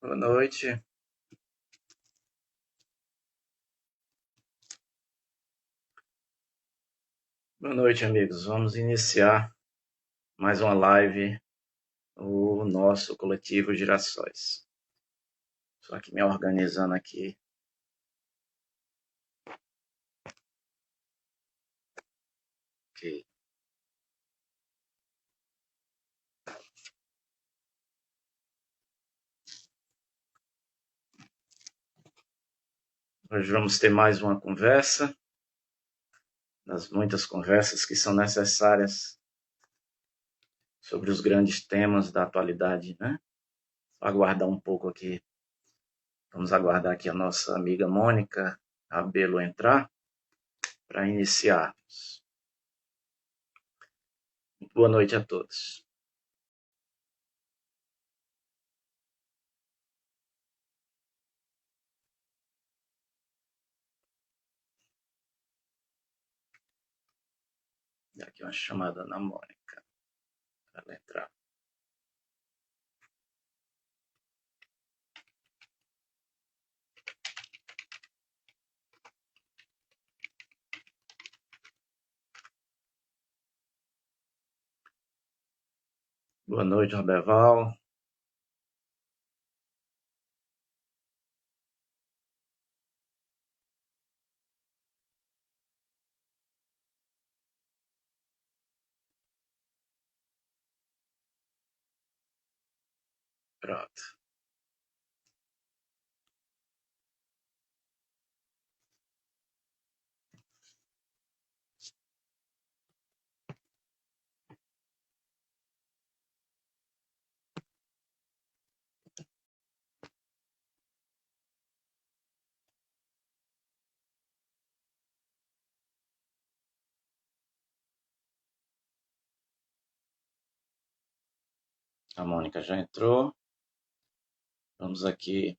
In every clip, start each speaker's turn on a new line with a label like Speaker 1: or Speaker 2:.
Speaker 1: Boa noite. Boa noite, amigos. Vamos iniciar mais uma live, o nosso coletivo Girassóis. Só que me organizando aqui. Ok. Hoje vamos ter mais uma conversa, das muitas conversas que são necessárias sobre os grandes temas da atualidade, né? Aguardar um pouco aqui. Vamos aguardar aqui a nossa amiga Mônica Rabelo entrar para iniciarmos. Boa noite a todos. Dá aqui uma chamada na Mônica para ela entrar. Boa noite, Roberval. Pronto. A Mônica já entrou. Vamos aqui.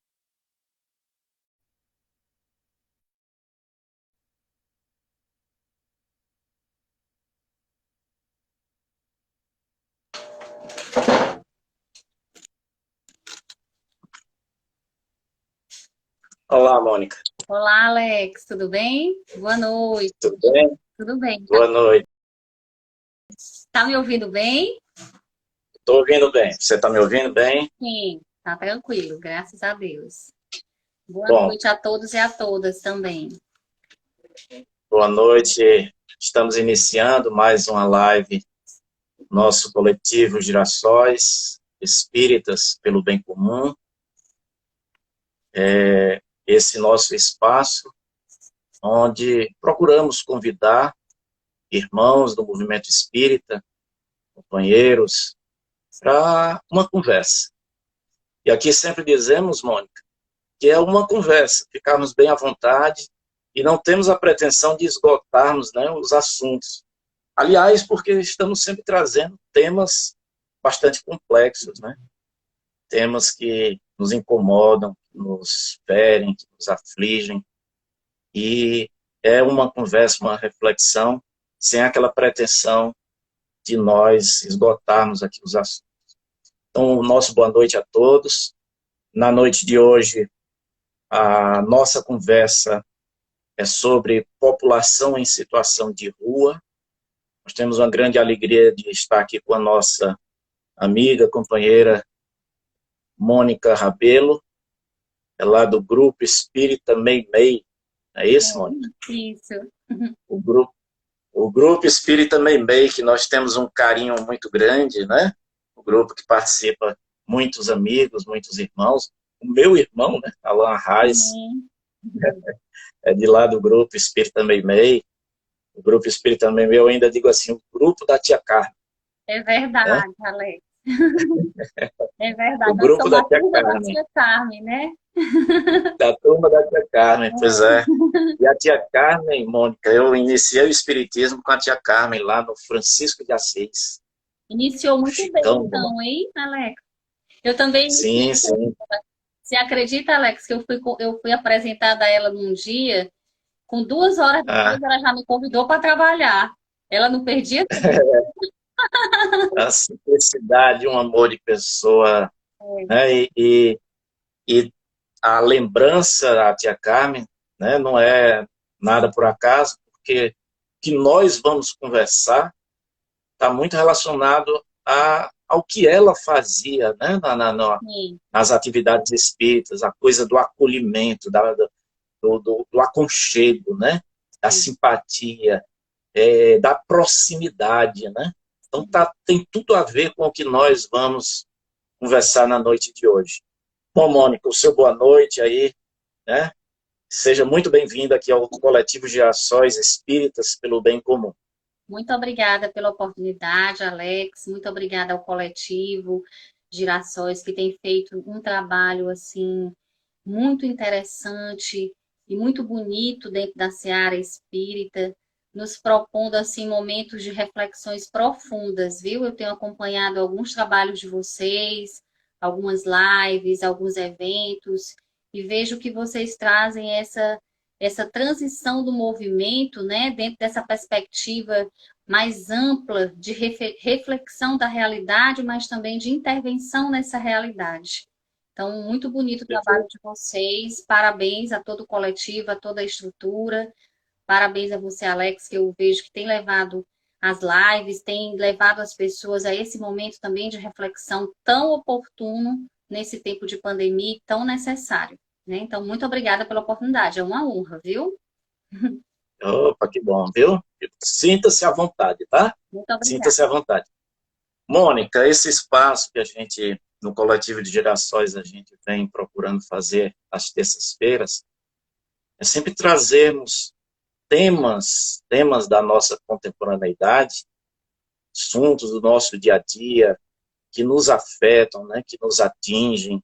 Speaker 1: Olá, Mônica.
Speaker 2: Olá, Alex, tudo bem? Boa noite.
Speaker 1: Tudo bem?
Speaker 2: Tudo bem?
Speaker 1: Boa noite.
Speaker 2: Tá me ouvindo bem?
Speaker 1: Estou ouvindo bem. Você está me ouvindo bem?
Speaker 2: Sim, tá tranquilo, graças a Deus. Boa
Speaker 1: Bom,
Speaker 2: noite a todos e a todas também.
Speaker 1: boa noite. Estamos iniciando mais uma live, nosso coletivo Girassóis Espíritas pelo Bem Comum. Esse nosso espaço onde procuramos convidar irmãos do movimento espírita, companheiros, para uma conversa. E aqui sempre dizemos, Mônica, que é uma conversa, ficarmos bem à vontade e não temos a pretensão de esgotarmos, né, os assuntos. Aliás, porque estamos sempre trazendo temas bastante complexos, né? Temas que nos incomodam, que nos ferem, que nos afligem. E é uma conversa, uma reflexão, sem aquela pretensão de nós esgotarmos aqui os assuntos. Então, nosso boa noite a todos. Na noite de hoje, a nossa conversa é sobre população em situação de rua. Nós temos uma grande alegria de estar aqui com a nossa amiga, companheira Mônica Rabelo, é lá do Grupo Espírita Meimei. É isso, Mônica?
Speaker 2: Isso.
Speaker 1: O grupo Espírita Meimei, que nós temos um carinho muito grande, né? O grupo que participa muitos amigos, muitos irmãos. O meu irmão, né? Alan Reis, é de lá do Grupo Espírita Meimei. O Grupo Espírita Meimei, eu ainda digo assim, o grupo da tia Carmen.
Speaker 2: É
Speaker 1: Né?
Speaker 2: verdade, Alex. É
Speaker 1: O
Speaker 2: verdade. Nós
Speaker 1: grupo
Speaker 2: somos
Speaker 1: da
Speaker 2: a
Speaker 1: tia
Speaker 2: turma da
Speaker 1: Carmen.
Speaker 2: tia Carmen, né?
Speaker 1: Da turma da tia Carmen, pois é. E a tia Carmen, Mônica, eu iniciei o espiritismo com a tia Carmen lá no Francisco de Assis.
Speaker 2: Iniciou
Speaker 1: O
Speaker 2: muito bem,
Speaker 1: Chicão, bom.
Speaker 2: então, hein, Alex? Eu também iniciei.
Speaker 1: Sim, sim.
Speaker 2: Você acredita, Alex, que eu fui apresentada a ela num dia, com 2 horas
Speaker 1: Ah,
Speaker 2: depois ela já me convidou para trabalhar. Ela não perdia tempo.
Speaker 1: a simplicidade, um amor de pessoa, né? E E a lembrança da tia Carmen, né, não é nada por acaso, porque o que nós vamos conversar está muito relacionado ao que ela fazia, né, nas atividades espíritas, a coisa do acolhimento, do aconchego, né, da simpatia, da proximidade, né? Então tem tudo a ver com o que nós vamos conversar na noite de hoje. Bom, Mônica, o seu boa noite aí, né? Seja muito bem-vinda aqui ao Coletivo Gerações Espíritas pelo Bem Comum.
Speaker 2: Muito obrigada pela oportunidade, Alex. Muito obrigada ao coletivo Girassóis, que tem feito um trabalho assim muito interessante e muito bonito dentro da seara espírita, nos propondo assim momentos de reflexões profundas, viu? Eu tenho acompanhado alguns trabalhos de vocês, algumas lives, alguns eventos, e vejo que vocês trazem essa transição do movimento, né, dentro dessa perspectiva mais ampla de reflexão da realidade, mas também de intervenção nessa realidade. Então, muito bonito o trabalho de vocês. Parabéns a todo o coletivo, a toda a estrutura. Parabéns a você, Alex, que eu vejo que tem levado as lives, tem levado as pessoas a esse momento também de reflexão tão oportuno nesse tempo de pandemia e tão necessário, né? Então, muito obrigada pela oportunidade. É uma honra, viu?
Speaker 1: Opa, que bom, viu? Sinta-se à vontade, tá?
Speaker 2: Muito obrigada.
Speaker 1: Sinta-se à vontade. Mônica, esse espaço que a gente, no Coletivo de Gerações, a gente vem procurando fazer às terças-feiras, é sempre trazermos temas da nossa contemporaneidade, assuntos do nosso dia a dia, que nos afetam, né, que nos atingem,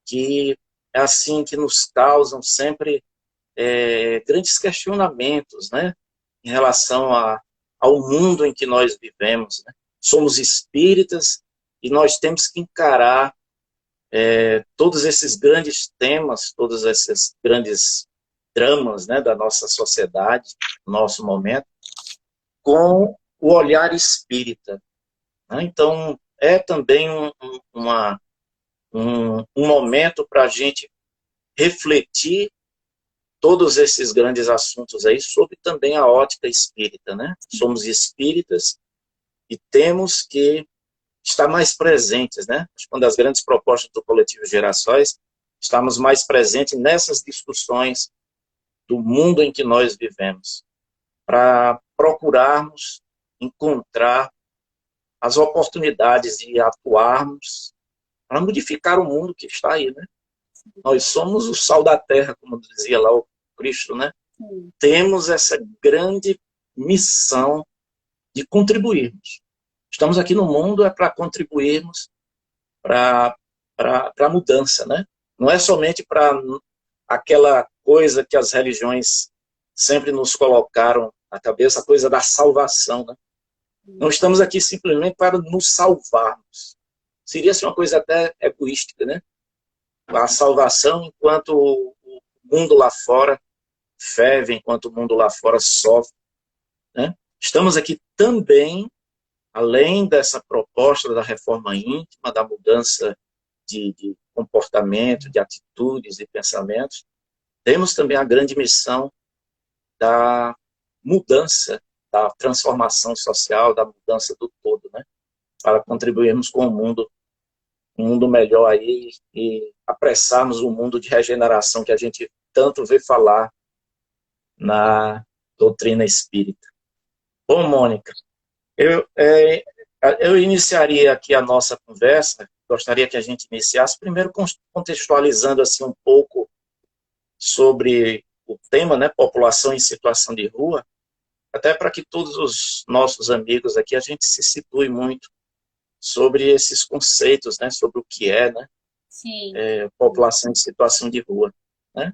Speaker 1: que é assim que nos causam sempre grandes questionamentos, né, em relação ao mundo em que nós vivemos, né? Somos espíritas e nós temos que encarar todos esses grandes temas, todos esses grandes dramas, né, da nossa sociedade, do nosso momento, com o olhar espírita, né? Então, é também um momento para a gente refletir todos esses grandes assuntos aí sobre também a ótica espírita, né? Somos espíritas e temos que estar mais presentes, né? Uma das grandes propostas do Coletivo Gerações, estamos mais presentes nessas discussões do mundo em que nós vivemos, para procurarmos encontrar as oportunidades de atuarmos para modificar o mundo que está aí, né? Nós somos o sal da terra, como dizia lá o Cristo, né? Temos essa grande missão de contribuirmos. Estamos aqui no mundo para contribuirmos para a mudança, né? Não é somente para aquela coisa que as religiões sempre nos colocaram na cabeça, a coisa da salvação, né? Não estamos aqui simplesmente para nos salvarmos. Seria assim, uma coisa até egoística, né? A salvação enquanto o mundo lá fora ferve, enquanto o mundo lá fora sofre, né? Estamos aqui também, além dessa proposta da reforma íntima, da mudança de comportamento, de atitudes e pensamentos, temos também a grande missão da mudança, da transformação social, da mudança do todo, né? Para contribuirmos com o mundo, um mundo melhor aí e apressarmos o mundo de regeneração que a gente tanto vê falar na doutrina espírita. Bom, Mônica, eu iniciaria aqui a nossa conversa, gostaria que a gente iniciasse primeiro contextualizando assim um pouco sobre o tema, né, população em situação de rua, até para que todos os nossos amigos aqui, a gente se situe muito sobre esses conceitos, né, sobre o que é, né,
Speaker 2: Sim.
Speaker 1: População em situação de rua, né?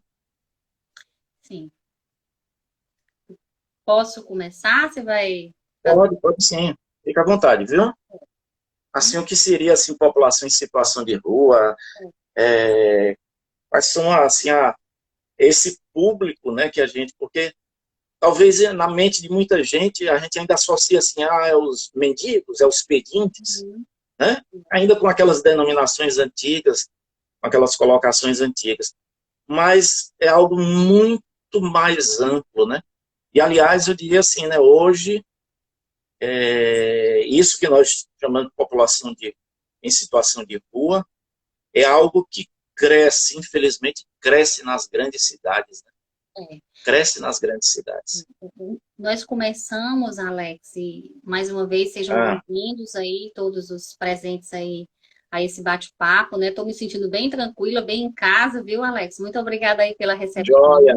Speaker 2: Sim. Posso começar? Você vai...
Speaker 1: Pode sim, fica à vontade, viu? Assim, o que seria, assim, população em situação de rua, quais são, assim, esse público, né, que a gente, porque talvez na mente de muita gente, a gente ainda associa assim, é os mendigos, é os pedintes, né? Ainda com aquelas denominações antigas, aquelas colocações antigas. Mas é algo muito mais amplo, né? E, aliás, eu diria assim, né, hoje, isso que nós chamamos de população em situação de rua é algo que cresce, infelizmente, cresce nas grandes cidades, né?
Speaker 2: É.
Speaker 1: Cresce nas grandes cidades.
Speaker 2: Nós começamos, Alex, e mais uma vez sejam bem-vindos aí, todos os presentes aí a esse bate-papo, né? Estou me sentindo bem tranquila, bem em casa, viu, Alex? Muito obrigada aí pela recepção.
Speaker 1: Joia,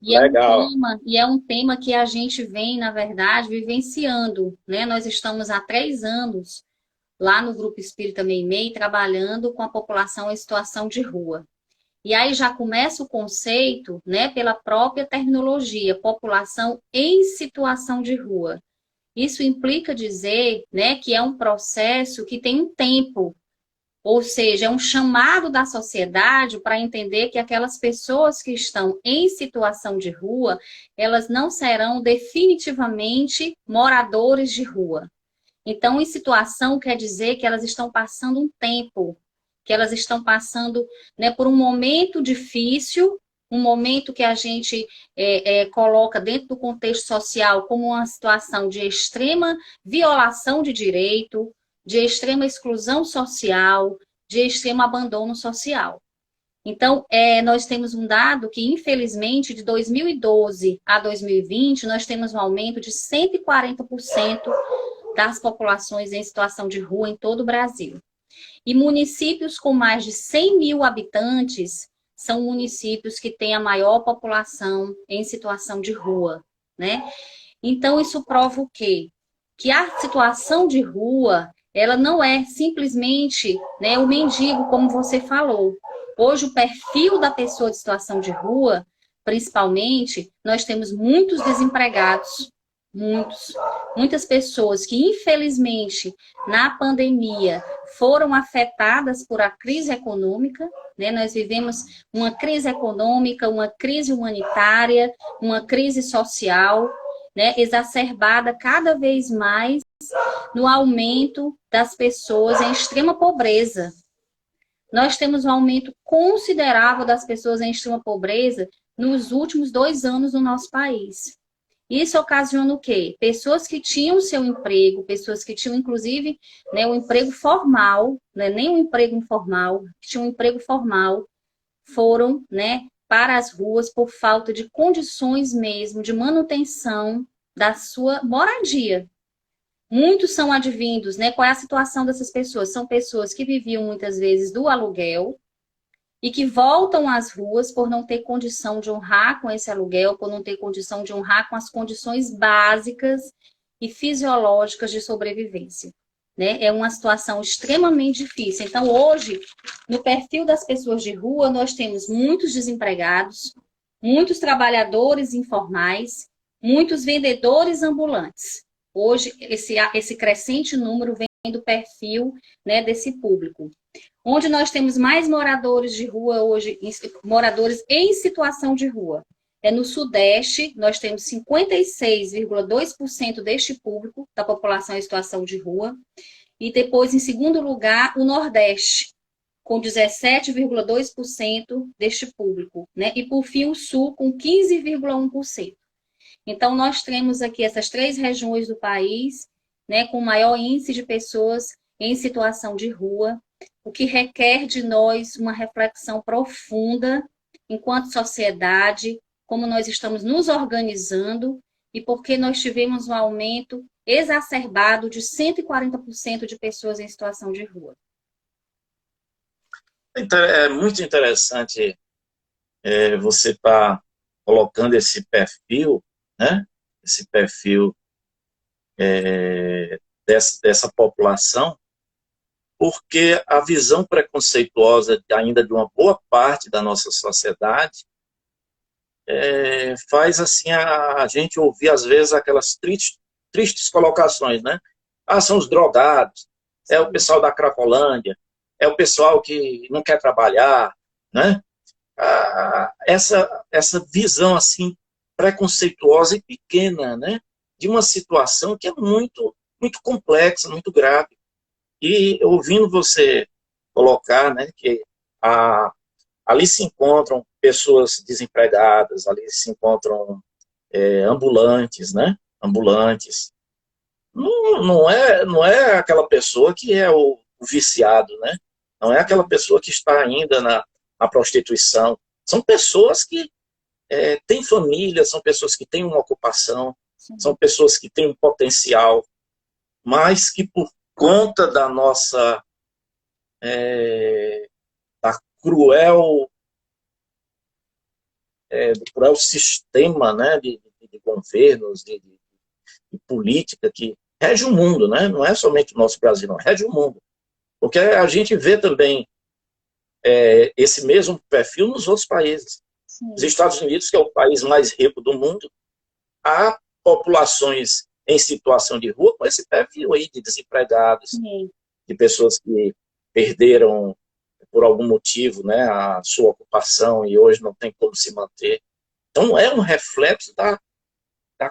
Speaker 1: legal.
Speaker 2: E é um tema que a gente vem, na verdade, vivenciando, né? Nós estamos há 3 anos lá no Grupo Espírita Meimei, trabalhando com a população em situação de rua. E aí já começa o conceito, né, pela própria terminologia, população em situação de rua. Isso implica dizer, né, que é um processo que tem um tempo, ou seja, é um chamado da sociedade para entender que aquelas pessoas que estão em situação de rua, elas não serão definitivamente moradores de rua. Então, em situação quer dizer que elas estão passando um tempo, que elas estão passando, né, por um momento difícil, um momento que a gente coloca dentro do contexto social como uma situação de extrema violação de direito, de extrema exclusão social, de extremo abandono social. Então, nós temos um dado que, infelizmente, de 2012 a 2020, nós temos um aumento de 140% das populações em situação de rua em todo o Brasil. E municípios com mais de 100 mil habitantes são municípios que têm a maior população em situação de rua, né? Então, isso prova o quê? Que a situação de rua, ela não é simplesmente, né, o mendigo, como você falou. Hoje, o perfil da pessoa de situação de rua, principalmente, nós temos muitos desempregados, muitas pessoas que, infelizmente, na pandemia, foram afetadas por a crise econômica, né? Nós vivemos uma crise econômica, uma crise humanitária, uma crise social, né? Exacerbada cada vez mais no aumento das pessoas em extrema pobreza. Nós temos um aumento considerável das pessoas em extrema pobreza nos últimos 2 anos no nosso país. Isso ocasiona o quê? Pessoas que tinham seu emprego, pessoas que tinham, inclusive, né, um emprego formal, né, nem um emprego informal, que tinham um emprego formal, foram, né, para as ruas por falta de condições mesmo de manutenção da sua moradia. Muitos são advindos, né? Qual é a situação dessas pessoas? São pessoas que viviam muitas vezes do aluguel, e que voltam às ruas por não ter condição de honrar com esse aluguel, por não ter condição de honrar com as condições básicas e fisiológicas de sobrevivência. Né? É uma situação extremamente difícil. Então, hoje, no perfil das pessoas de rua, nós temos muitos desempregados, muitos trabalhadores informais, muitos vendedores ambulantes. Hoje, esse crescente número vem do perfil, né, desse público. Onde nós temos mais moradores de rua hoje, moradores em situação de rua. No Sudeste, nós temos 56,2% deste público, da população em situação de rua. E depois, em segundo lugar, o Nordeste, com 17,2% deste público. Né? E, por fim, o Sul, com 15,1%. Então, nós temos aqui essas 3 regiões do país, né, com maior índice de pessoas em situação de rua, o que requer de nós uma reflexão profunda enquanto sociedade, como nós estamos nos organizando e porque nós tivemos um aumento exacerbado de 140% de pessoas em situação de rua.
Speaker 1: É muito interessante você estar colocando esse perfil, né? Esse perfil dessa população, porque a visão preconceituosa ainda de uma boa parte da nossa sociedade faz assim a gente ouvir às vezes aquelas tristes colocações, né? Ah, são os drogados, é o pessoal da Cracolândia, é o pessoal que não quer trabalhar, né? Essa visão assim preconceituosa e pequena, né? De uma situação que é muito complexa, muito grave. E ouvindo você colocar, né, que a, ali se encontram pessoas desempregadas, ali se encontram ambulantes, né? Ambulantes. Não é aquela pessoa que é o viciado, né? Não é aquela pessoa que está ainda na prostituição. São pessoas que têm família, são pessoas que têm uma ocupação, são
Speaker 2: sim,
Speaker 1: pessoas que têm um potencial, mas que por conta da do cruel sistema, né, de governos, de política que rege o mundo, né? Não é somente o nosso Brasil, não, rege o mundo. Porque a gente vê também esse mesmo perfil nos outros países. Os
Speaker 2: sim,
Speaker 1: Estados Unidos, que é o país mais rico do mundo, há populações em situação de rua com esse perfil aí de desempregados,
Speaker 2: sim.
Speaker 1: de pessoas que perderam por algum motivo, né, a sua ocupação e hoje não tem como se manter. Então é um reflexo da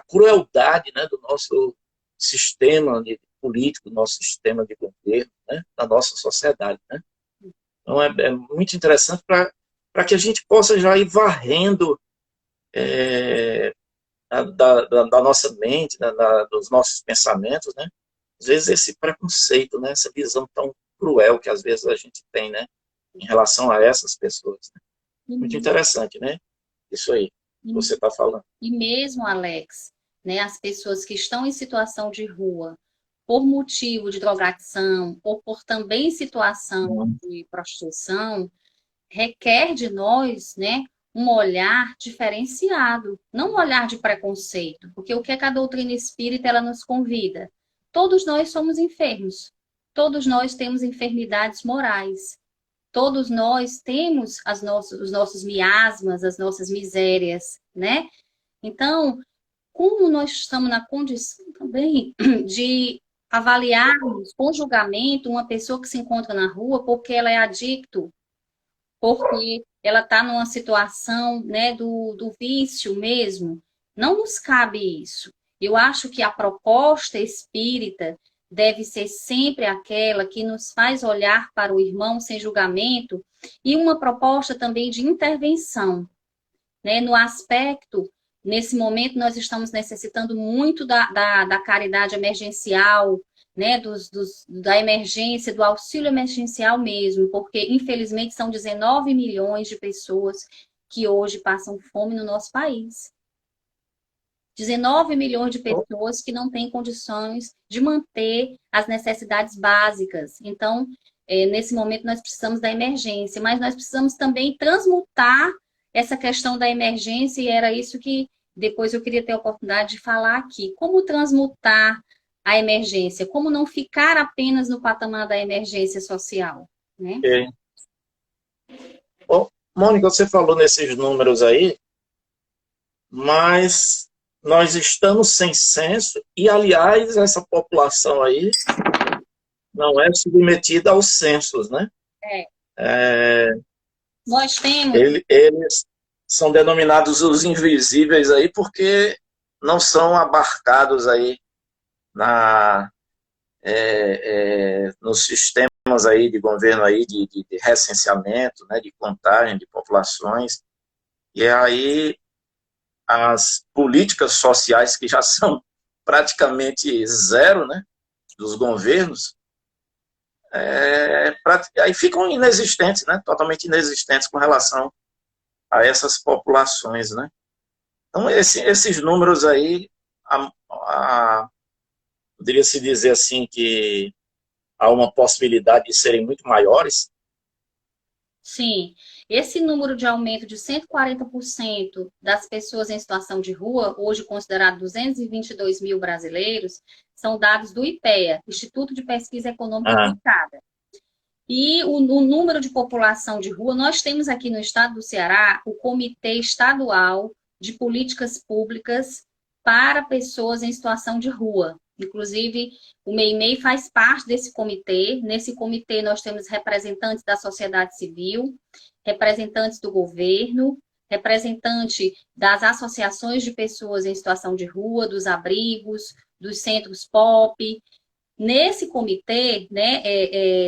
Speaker 1: crueldade, né, do nosso sistema político, do nosso sistema de governo, né, da nossa sociedade. Né? Então é muito interessante para que a gente possa já ir varrendo da nossa mente, dos nossos pensamentos, né? Às vezes esse preconceito, né? Essa visão tão cruel que às vezes a gente tem, né? Em relação a essas pessoas. Né? Muito
Speaker 2: E,
Speaker 1: interessante, né? Isso aí que
Speaker 2: e,
Speaker 1: você está falando.
Speaker 2: e mesmo, Alex, né, as pessoas que estão em situação de rua, por motivo de drogadição, ou por também situação
Speaker 1: Uhum.
Speaker 2: de prostituição, requer de nós, né, um olhar diferenciado, não um olhar de preconceito, porque o que é que a doutrina espírita ela nos convida? Todos nós somos enfermos, todos nós temos enfermidades morais, todos nós temos os nossos miasmas, as nossas misérias, né? Então, como nós estamos na condição também de avaliarmos com julgamento uma pessoa que se encontra na rua porque ela é adicto, porque ela está numa situação, né, do vício mesmo. Não nos cabe isso. Eu acho que a proposta espírita deve ser sempre aquela que nos faz olhar para o irmão sem julgamento e uma proposta também de intervenção, né, no aspecto. Nesse momento, nós estamos necessitando muito da caridade emergencial, né, da emergência, do auxílio emergencial mesmo, porque, infelizmente, são 19 milhões de pessoas que hoje passam fome no nosso país. 19 milhões de pessoas que não têm condições de manter as necessidades básicas. Então, nesse momento, nós precisamos da emergência, mas nós precisamos também transmutar essa questão da emergência, e era isso que depois eu queria ter a oportunidade de falar aqui. Como transmutar a emergência? Como não ficar apenas no patamar da emergência social, né?
Speaker 1: Ok. Bom, Mônica, você falou nesses números aí, mas nós estamos sem censo e, aliás, essa população aí não é submetida aos censos, né?
Speaker 2: É.
Speaker 1: É,
Speaker 2: Nós temos,
Speaker 1: eles são denominados os invisíveis aí porque não são abarcados aí na, nos sistemas aí de governo aí de recenseamento, né, de contagem de populações. E aí as políticas sociais que já são praticamente zero, né, dos governos, aí ficam inexistentes, né, totalmente inexistentes com relação a essas populações, né. Então, esses números aí, poderia-se dizer assim que há uma possibilidade de serem muito maiores.
Speaker 2: sim, esse número de aumento de 140% das pessoas em situação de rua, hoje considerado 222 mil brasileiros, são dados do IPEA, Instituto de Pesquisa Econômica
Speaker 1: Ah,
Speaker 2: Aplicada. E o número de população de rua, nós temos aqui no estado do Ceará o Comitê Estadual de Políticas Públicas para Pessoas em Situação de Rua. Inclusive, o MEI-MEI faz parte desse comitê. Nesse comitê, nós temos representantes da sociedade civil, representantes do governo, representante das associações de pessoas em situação de rua, dos abrigos, dos centros POP, Nesse comitê, né,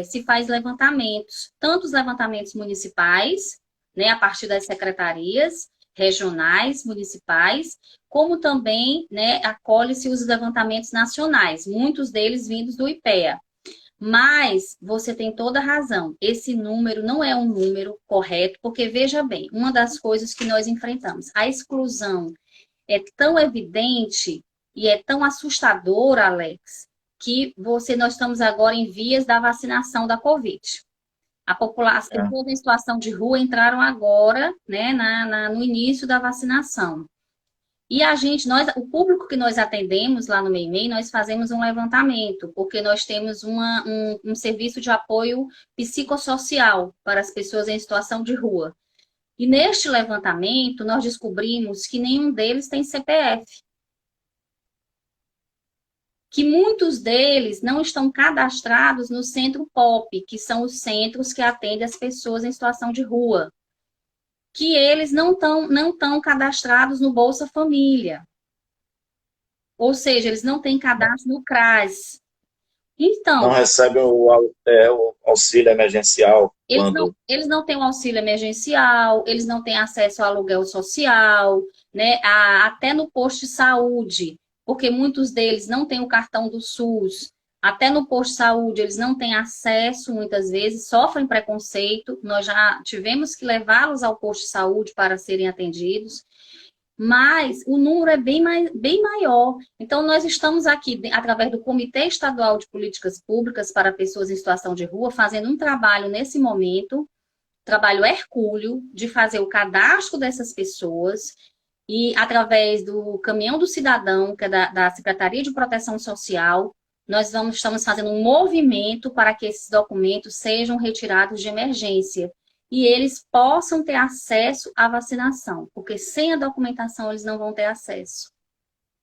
Speaker 2: se faz levantamentos, tanto os levantamentos municipais, né, a partir das secretarias regionais, municipais, como também, né, acolhe-se os levantamentos nacionais, muitos deles vindos do IPEA. Mas você tem toda a razão, esse número não é um número correto, porque veja bem, uma das coisas que nós enfrentamos, a exclusão é tão evidente e é tão assustadora, Alex, que nós estamos agora em vias da vacinação da Covid. A população, as
Speaker 1: É.
Speaker 2: pessoas em situação de rua entraram agora, né, no início da vacinação. E o público que nós atendemos lá no Meimei, nós fazemos um levantamento, porque nós temos um serviço de apoio psicossocial para as pessoas em situação de rua. E neste levantamento, nós descobrimos que nenhum deles tem CPF. Que muitos deles não estão cadastrados no Centro POP, que são os centros que atendem as pessoas em situação de rua. Que eles não estão cadastrados no Bolsa Família. Ou seja, eles não têm cadastro no CRAS.
Speaker 1: Não
Speaker 2: Então,
Speaker 1: recebe o auxílio emergencial quando...
Speaker 2: eles não têm o auxílio emergencial, eles não têm acesso ao aluguel social, né? Até no posto de saúde, porque muitos deles não têm o cartão do SUS. Até no posto de saúde, eles não têm acesso, muitas vezes, sofrem preconceito. Nós já tivemos que levá-los ao posto de saúde para serem atendidos. Mas o número é bem maior. Então, nós estamos aqui, através do Comitê Estadual de Políticas Públicas para Pessoas em Situação de Rua, fazendo um trabalho nesse momento, trabalho hercúleo, de fazer o cadastro dessas pessoas, e através do Caminhão do Cidadão, que é da Secretaria de Proteção Social, estamos fazendo um movimento para que esses documentos sejam retirados de emergência e eles possam ter acesso à vacinação, porque sem a documentação eles não vão ter acesso.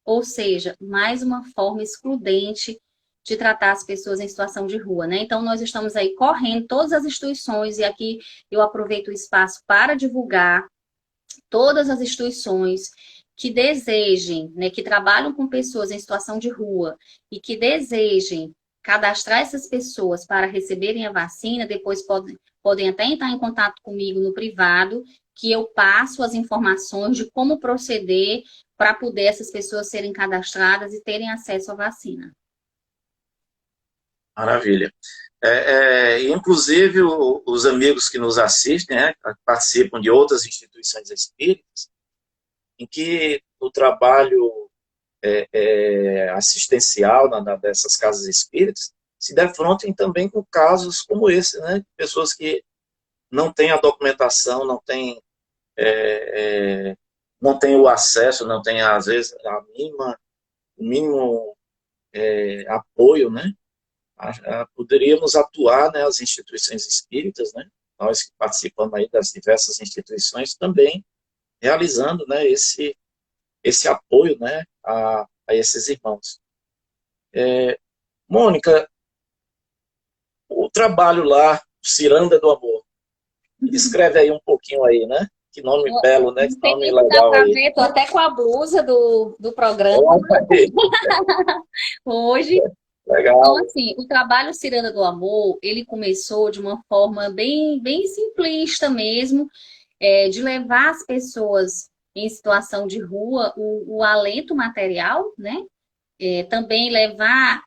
Speaker 2: Ou seja, mais uma forma excludente de tratar as pessoas em situação de rua, né? Então, nós estamos aí correndo, todas as instituições, e aqui eu aproveito o espaço para divulgar todas as instituições que desejem, né, que trabalham com pessoas em situação de rua e que desejem cadastrar essas pessoas para receberem a vacina, depois podem até entrar em contato comigo no privado, que eu passo as informações de como proceder para poder essas pessoas serem cadastradas e terem acesso à vacina.
Speaker 1: Maravilha. Inclusive, os amigos que nos assistem, né, participam de outras instituições espíritas, em que o trabalho assistencial dessas casas espíritas se defrontem também com casos como esse, né? Pessoas que não têm a documentação, não têm o acesso, não têm, às vezes, o mínimo apoio, né? Poderíamos atuar, né, as instituições espíritas, né? Nós que participamos aí das diversas instituições também, realizando, né, esse apoio, né, a esses irmãos. Mônica, o trabalho lá, Ciranda do Amor, descreve aí um pouquinho aí, né? Que nome belo, né? Que nome legal aí.
Speaker 2: Estou até com a blusa do programa hoje.
Speaker 1: Legal.
Speaker 2: Então, assim, o trabalho Ciranda do Amor, ele começou de uma forma bem simplista mesmo, de levar as pessoas em situação de rua o alento material, né? Também levar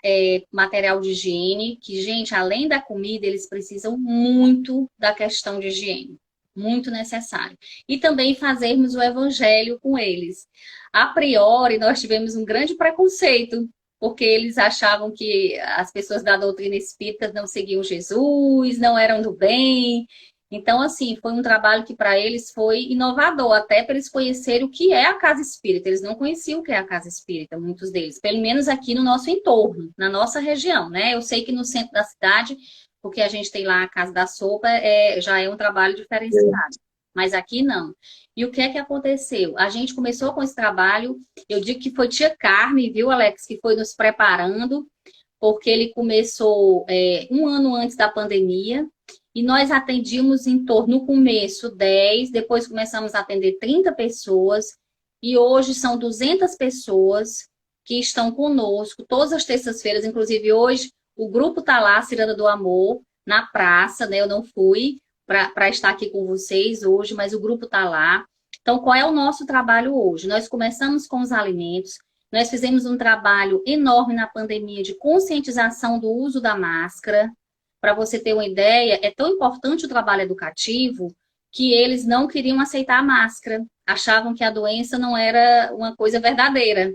Speaker 2: material de higiene, que, gente, além da comida, eles precisam muito da questão de higiene, muito necessário. E também fazermos o evangelho com eles. A priori, nós tivemos um grande preconceito, porque eles achavam que as pessoas da doutrina espírita não seguiam Jesus, não eram do bem. Então, assim, foi um trabalho que para eles foi inovador, até para eles conhecerem o que é a casa espírita. Eles não conheciam o que é a casa espírita, muitos deles, pelo menos aqui no nosso entorno, na nossa região, né? Eu sei que no centro da cidade, porque a gente tem lá a Casa da Sopa, já é um trabalho diferenciado, mas aqui não. E o que é que aconteceu? A gente começou com esse trabalho, eu digo que foi tia Carmen, viu, Alex, que foi nos preparando, porque ele começou um ano antes da pandemia, e nós atendíamos em torno, no começo, 10, depois começamos a atender 30 pessoas, e hoje são 200 pessoas que estão conosco todas as terças-feiras, inclusive hoje o grupo está lá, Ciranda do Amor, na praça, né? Eu não fui para estar aqui com vocês hoje, mas o grupo está lá. Então, qual é o nosso trabalho hoje? Nós começamos com os alimentos, nós fizemos um trabalho enorme na pandemia de conscientização do uso da máscara. Para você ter uma ideia, é tão importante o trabalho educativo que eles não queriam aceitar a máscara, achavam que a doença não era uma coisa verdadeira.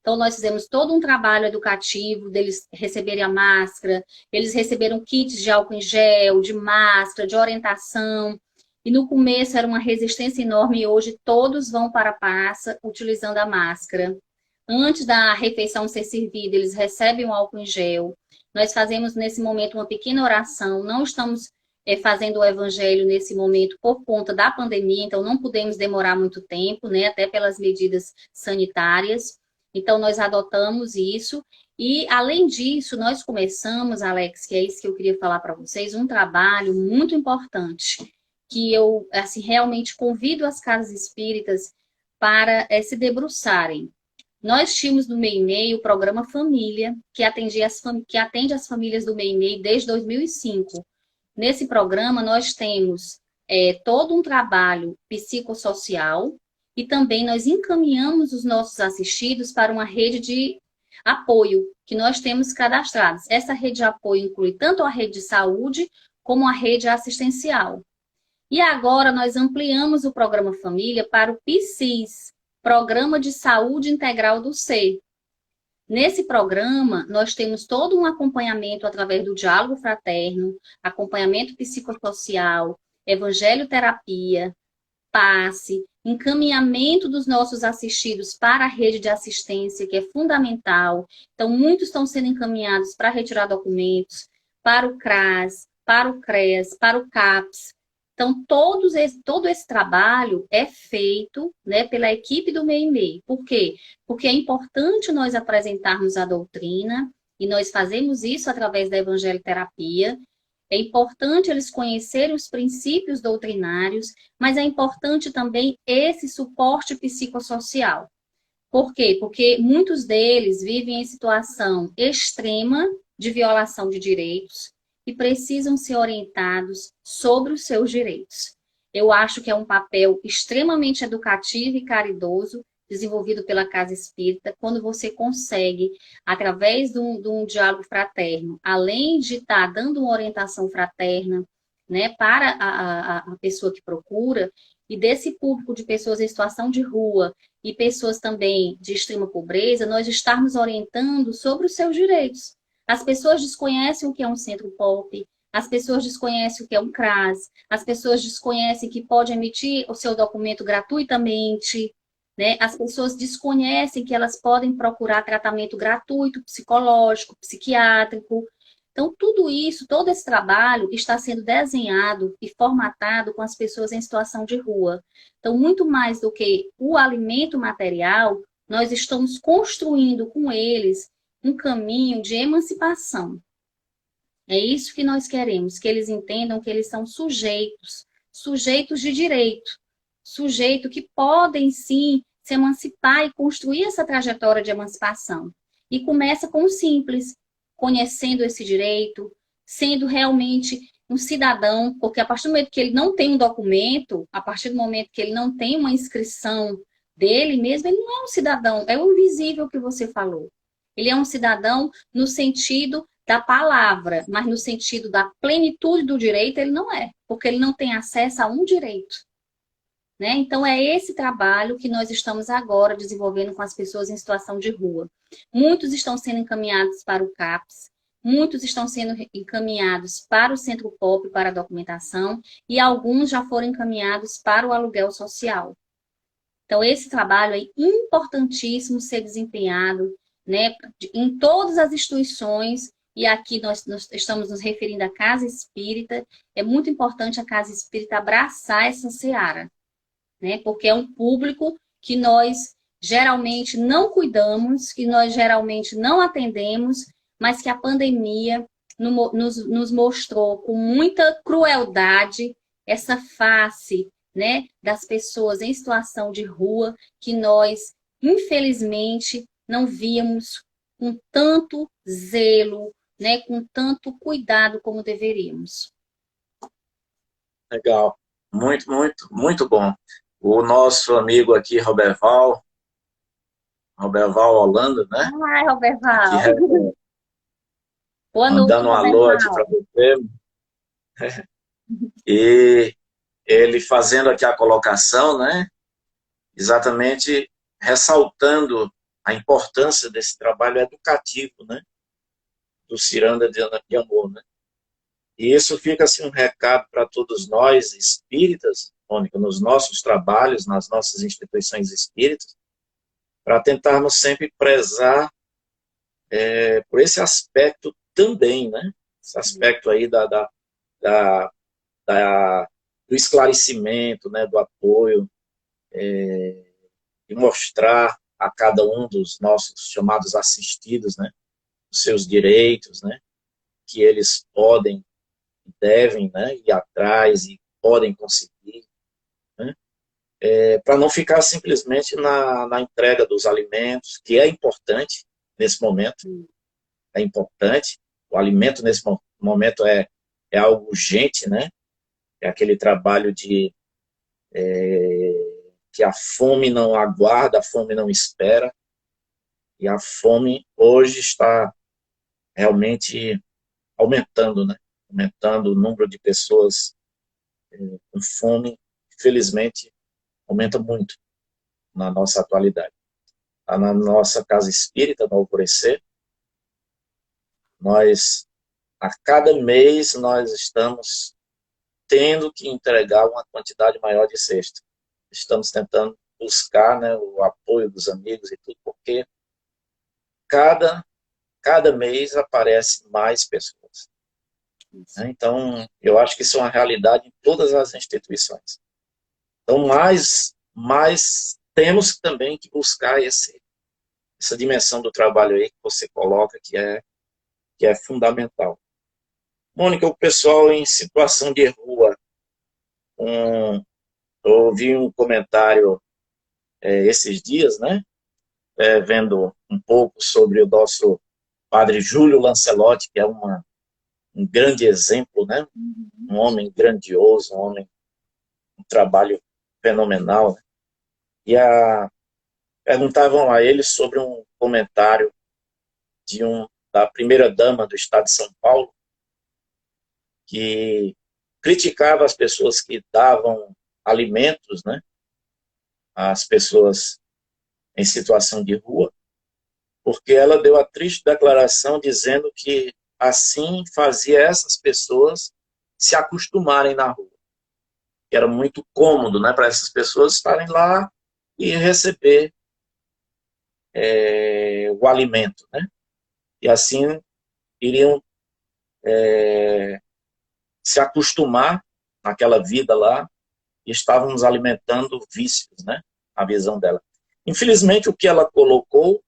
Speaker 2: Então, nós fizemos todo um trabalho educativo deles receberem a máscara, eles receberam kits de álcool em gel, de máscara, de orientação. E no começo era uma resistência enorme e hoje todos vão para a praça utilizando a máscara. Antes da refeição ser servida, eles recebem o álcool em gel. Nós fazemos nesse momento uma pequena oração, não estamos fazendo o evangelho nesse momento por conta da pandemia, então não podemos demorar muito tempo, né, até pelas medidas sanitárias. Então nós adotamos isso e além disso nós começamos, Alex, que é isso que eu queria falar para vocês, um trabalho muito importante que eu assim realmente convido as casas espíritas para se debruçarem. Nós tínhamos no Meio o programa Família, que atende as famílias do Meio desde 2005. Nesse programa, nós temos todo um trabalho psicossocial e também nós encaminhamos os nossos assistidos para uma rede de apoio que nós temos cadastrados. Essa rede de apoio inclui tanto a rede de saúde como a rede assistencial. E agora nós ampliamos o programa Família para o PSIS, Programa de Saúde Integral do Ser. Nesse programa, nós temos todo um acompanhamento através do diálogo fraterno, acompanhamento psicossocial, evangelioterapia, passe, encaminhamento dos nossos assistidos para a rede de assistência, que é fundamental. Então, muitos estão sendo encaminhados para retirar documentos, para o CRAS, para o CREAS, para o CAPS. Então, todo esse trabalho é feito, né, pela equipe do MEI. Por quê? Porque é importante nós apresentarmos a doutrina, e nós fazemos isso através da evangelioterapia. É importante eles conhecerem os princípios doutrinários, mas é importante também esse suporte psicossocial. Por quê? Porque muitos deles vivem em situação extrema de violação de direitos, e precisam ser orientados sobre os seus direitos. Eu acho que é um papel extremamente educativo e caridoso desenvolvido pela Casa Espírita, quando você consegue, através de um diálogo fraterno, além de estar dando uma orientação fraterna, né, para a pessoa que procura, e desse público de pessoas em situação de rua e pessoas também de extrema pobreza, nós estarmos orientando sobre os seus direitos. As pessoas desconhecem o que é um centro POP, as pessoas desconhecem o que é um CRAS, as pessoas desconhecem que pode emitir o seu documento gratuitamente, né? As pessoas desconhecem que elas podem procurar tratamento gratuito, psicológico, psiquiátrico. Então, tudo isso, todo esse trabalho está sendo desenhado e formatado com as pessoas em situação de rua. Então, muito mais do que o alimento material, nós estamos construindo com eles um caminho de emancipação. É isso que nós queremos, que eles entendam que eles são sujeitos de direito, sujeitos que podem sim se emancipar e construir essa trajetória de emancipação. E começa com o simples, conhecendo esse direito, sendo realmente um cidadão, porque a partir do momento que ele não tem um documento, a partir do momento que ele não tem uma inscrição dele mesmo, ele não é um cidadão, é o invisível que você falou. Ele é um cidadão no sentido da palavra, mas no sentido da plenitude do direito, ele não é, porque ele não tem acesso a um direito. Né? Então, é esse trabalho que nós estamos agora desenvolvendo com as pessoas em situação de rua. Muitos estão sendo encaminhados para o CAPS, muitos estão sendo encaminhados para o Centro POP, para a documentação, e alguns já foram encaminhados para o aluguel social. Então, esse trabalho é importantíssimo ser desempenhado, né, em todas as instituições, e aqui nós estamos nos referindo à Casa Espírita. É muito importante a Casa Espírita abraçar essa seara, né, porque é um público que nós geralmente não cuidamos, que nós geralmente não atendemos, mas que a pandemia nos mostrou com muita crueldade essa face, né, das pessoas em situação de rua, que nós, infelizmente, não víamos com tanto zelo, né, com tanto cuidado como deveríamos.
Speaker 1: Legal. Muito, muito, muito bom. O nosso amigo aqui, Roberval Holanda, né?
Speaker 2: Ai,
Speaker 1: Que
Speaker 2: Roberval.
Speaker 1: é,
Speaker 2: Boa noite,
Speaker 1: mandando um alô aqui para
Speaker 2: Roberval.
Speaker 1: você. E ele fazendo aqui a colocação, né? Exatamente ressaltando a importância desse trabalho educativo, né? Do Ciranda de Amor, né? E isso fica assim um recado para todos nós espíritas, Mônica, nos nossos trabalhos, nas nossas instituições espíritas, para tentarmos sempre prezar por esse aspecto também, né? Esse aspecto aí da, da, do esclarecimento, né? Do apoio, e mostrar a cada um dos nossos chamados assistidos, né? Os seus direitos, né? Que eles podem, devem, né? Ir atrás e podem conseguir, né? Para não ficar simplesmente na entrega dos alimentos, que é importante nesse momento, é importante. O alimento nesse momento é algo urgente, né? É aquele trabalho de que a fome não aguarda, a fome não espera, e a fome hoje está realmente aumentando, né? Aumentando o número de pessoas com fome, infelizmente, aumenta muito na nossa atualidade. Na nossa casa espírita, no Alvorecer, nós, a cada mês, nós estamos tendo que entregar uma quantidade maior de cesta. Estamos tentando buscar, né, o apoio dos amigos e tudo, porque cada, cada mês aparecem mais pessoas. Né? Então, eu acho que isso é uma realidade em todas as instituições. Então, mais temos também que buscar essa dimensão do trabalho aí que você coloca, que é fundamental. Mônica, o pessoal em situação de rua, eu ouvi um comentário esses dias, né? Vendo um pouco sobre o nosso padre Júlio Lancelotti, que é um grande exemplo, né? Um homem grandioso, um trabalho fenomenal. Né? E perguntavam a ele sobre um comentário da primeira-dama do estado de São Paulo, que criticava as pessoas que davam alimentos, né? Às pessoas em situação de rua, porque ela deu a triste declaração dizendo que assim fazia essas pessoas se acostumarem na rua. Que era muito cômodo, né, para essas pessoas estarem lá e receber o alimento, né? E assim iriam se acostumar naquela vida lá e estavam nos alimentando vícios, né? A visão dela. Infelizmente, o que ela colocou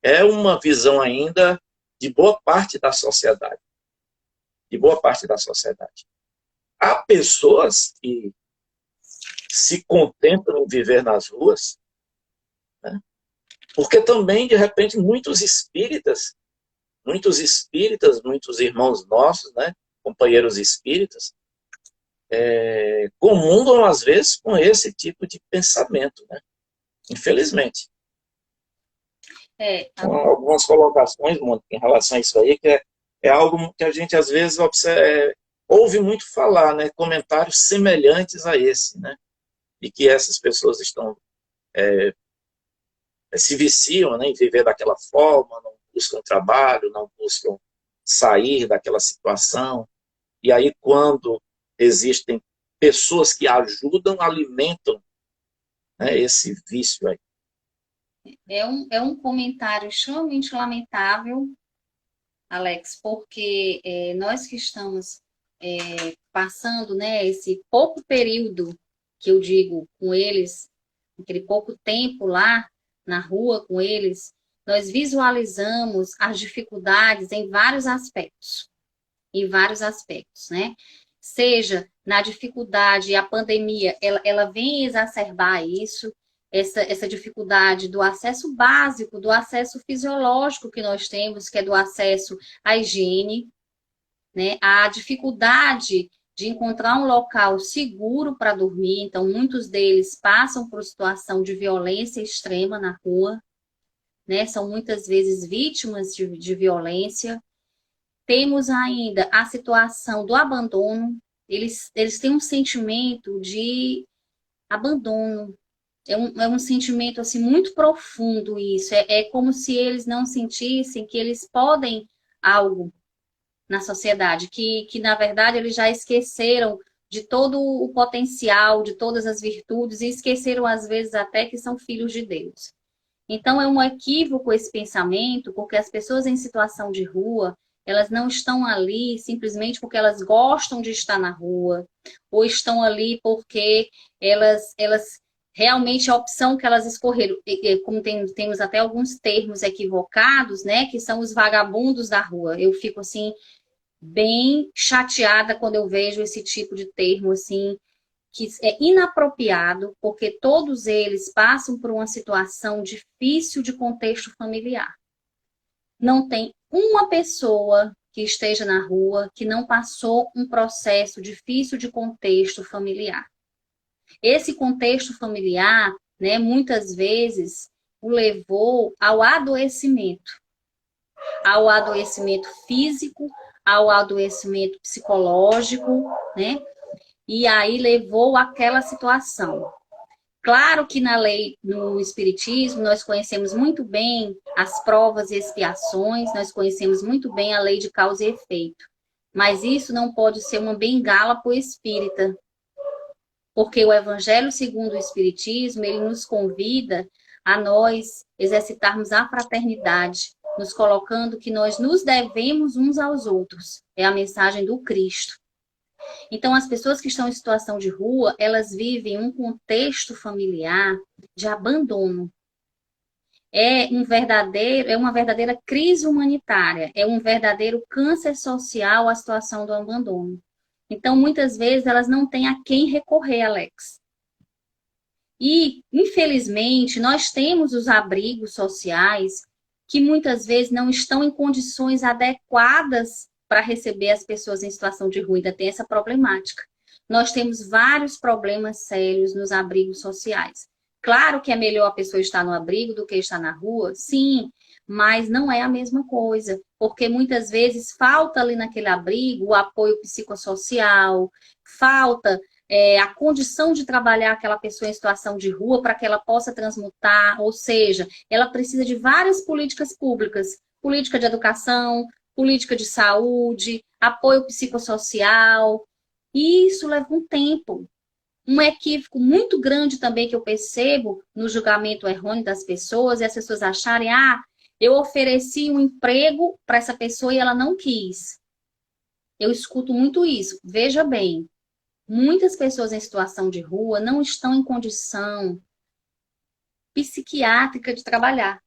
Speaker 1: é uma visão ainda de boa parte da sociedade. De boa parte da sociedade. Há pessoas que se contentam em viver nas ruas, né? Porque também, de repente, muitos irmãos nossos, né? Companheiros espíritas, comungam, às vezes, com esse tipo de pensamento, né? Infelizmente.
Speaker 2: É,
Speaker 1: Algumas colocações, Mônica, em relação a isso aí, que é algo que a gente, às vezes, ouve muito falar, né? Comentários semelhantes a esse, né? De que essas pessoas estão se viciam, né, em viver daquela forma, não buscam trabalho, não buscam sair daquela situação. E aí, quando existem pessoas que ajudam, alimentam, né, esse vício aí.
Speaker 2: é um comentário extremamente lamentável, Alex, porque nós que estamos passando, né, esse pouco período, que eu digo, com eles, aquele pouco tempo lá na rua com eles, nós visualizamos as dificuldades em vários aspectos, né? Seja na dificuldade, a pandemia, ela vem exacerbar isso, essa dificuldade do acesso básico, do acesso fisiológico que nós temos, que é do acesso à higiene, né? A dificuldade de encontrar um local seguro para dormir, então muitos deles passam por situação de violência extrema na rua, né? São muitas vezes vítimas de violência. Temos ainda a situação do abandono, eles têm um sentimento de abandono, é um sentimento assim, muito profundo isso, é como se eles não sentissem que eles podem algo na sociedade, que na verdade eles já esqueceram de todo o potencial, de todas as virtudes, e esqueceram às vezes até que são filhos de Deus. Então é um equívoco esse pensamento, porque as pessoas em situação de rua, elas não estão ali simplesmente porque elas gostam de estar na rua, ou estão ali porque elas realmente a opção que elas escolheram, como temos até alguns termos equivocados, né, que são os vagabundos da rua. Eu fico assim bem chateada quando eu vejo esse tipo de termo assim, que é inapropriado, porque todos eles passam por uma situação difícil de contexto familiar. Não tem uma pessoa que esteja na rua que não passou um processo difícil de contexto familiar. Esse contexto familiar, né, muitas vezes o levou ao adoecimento físico, ao adoecimento psicológico, né? E aí levou àquela situação. Claro que na lei, no Espiritismo, nós conhecemos muito bem as provas e expiações, nós conhecemos muito bem a lei de causa e efeito. Mas isso não pode ser uma bengala para o espírita, porque o Evangelho segundo o Espiritismo, ele nos convida a nós exercitarmos a fraternidade, nos colocando que nós nos devemos uns aos outros. É a mensagem do Cristo. Então, as pessoas que estão em situação de rua, elas vivem um contexto familiar de abandono. É uma verdadeira crise humanitária, é um verdadeiro câncer social a situação do abandono. Então, muitas vezes, elas não têm a quem recorrer, Alex. E, infelizmente, nós temos os abrigos sociais que muitas vezes não estão em condições adequadas para receber as pessoas em situação de rua. Ainda tem essa problemática. Nós temos vários problemas sérios nos abrigos sociais. Claro que é melhor a pessoa estar no abrigo do que estar na rua, sim, mas não é a mesma coisa, porque muitas vezes falta ali naquele abrigo o apoio psicossocial, falta a condição de trabalhar aquela pessoa em situação de rua para que ela possa transmutar, ou seja, ela precisa de várias políticas públicas, política de educação, política de saúde, apoio psicossocial, e isso leva um tempo. Um equívoco muito grande também que eu percebo no julgamento errôneo das pessoas, é as pessoas acharem, eu ofereci um emprego para essa pessoa e ela não quis. Eu escuto muito isso. Veja bem, muitas pessoas em situação de rua não estão em condição psiquiátrica de trabalhar.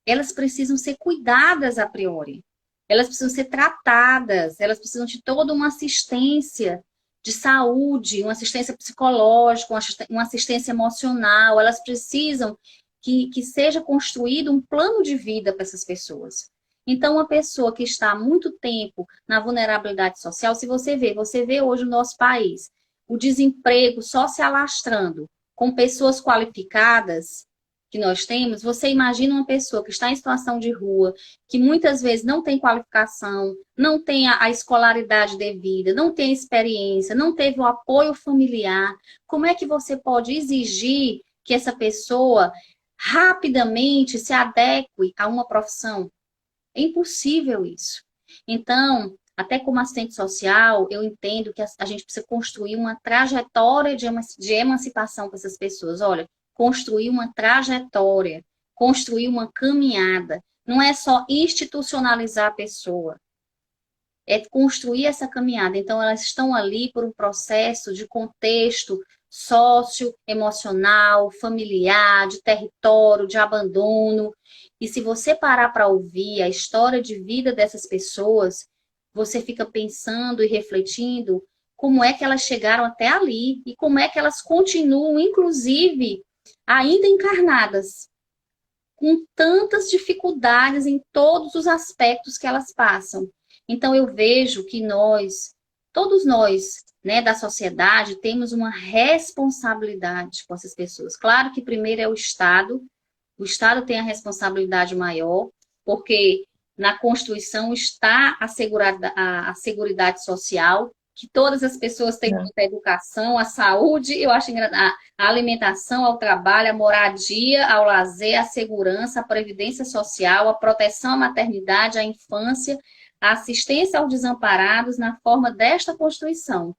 Speaker 2: Elas precisam ser cuidadas a priori. Elas precisam ser tratadas, elas precisam de toda uma assistência de saúde, uma assistência psicológica, uma assistência emocional. Elas precisam que seja construído um plano de vida para essas pessoas. Então, uma pessoa que está há muito tempo na vulnerabilidade social, se você vê hoje no nosso país o desemprego só se alastrando com pessoas qualificadas que nós temos, você imagina uma pessoa que está em situação de rua, que muitas vezes não tem qualificação, não tem a escolaridade devida, não tem experiência, não teve o apoio familiar. Como é que você pode exigir que essa pessoa rapidamente se adeque a uma profissão? É impossível isso. Então, até como assistente social, eu entendo que a gente precisa construir uma trajetória de emancipação para essas pessoas. Olha, construir uma trajetória, construir uma caminhada. Não é só institucionalizar a pessoa, é construir essa caminhada. Então, elas estão ali por um processo de contexto socioemocional, familiar, de território, de abandono. E se você parar para ouvir a história de vida dessas pessoas, você fica pensando e refletindo como é que elas chegaram até ali e como é que elas continuam, inclusive, ainda encarnadas, com tantas dificuldades em todos os aspectos que elas passam. Então, eu vejo que nós, todos nós, né, da sociedade, temos uma responsabilidade com essas pessoas. Claro que primeiro é o Estado tem a responsabilidade maior, porque na Constituição está assegurada a Seguridade Social, que todas as pessoas têm
Speaker 1: né?
Speaker 2: direito à educação, à saúde, eu acho a alimentação, ao trabalho, à moradia, ao lazer, à segurança, à previdência social, à proteção à maternidade, à infância, à assistência aos desamparados na forma desta Constituição.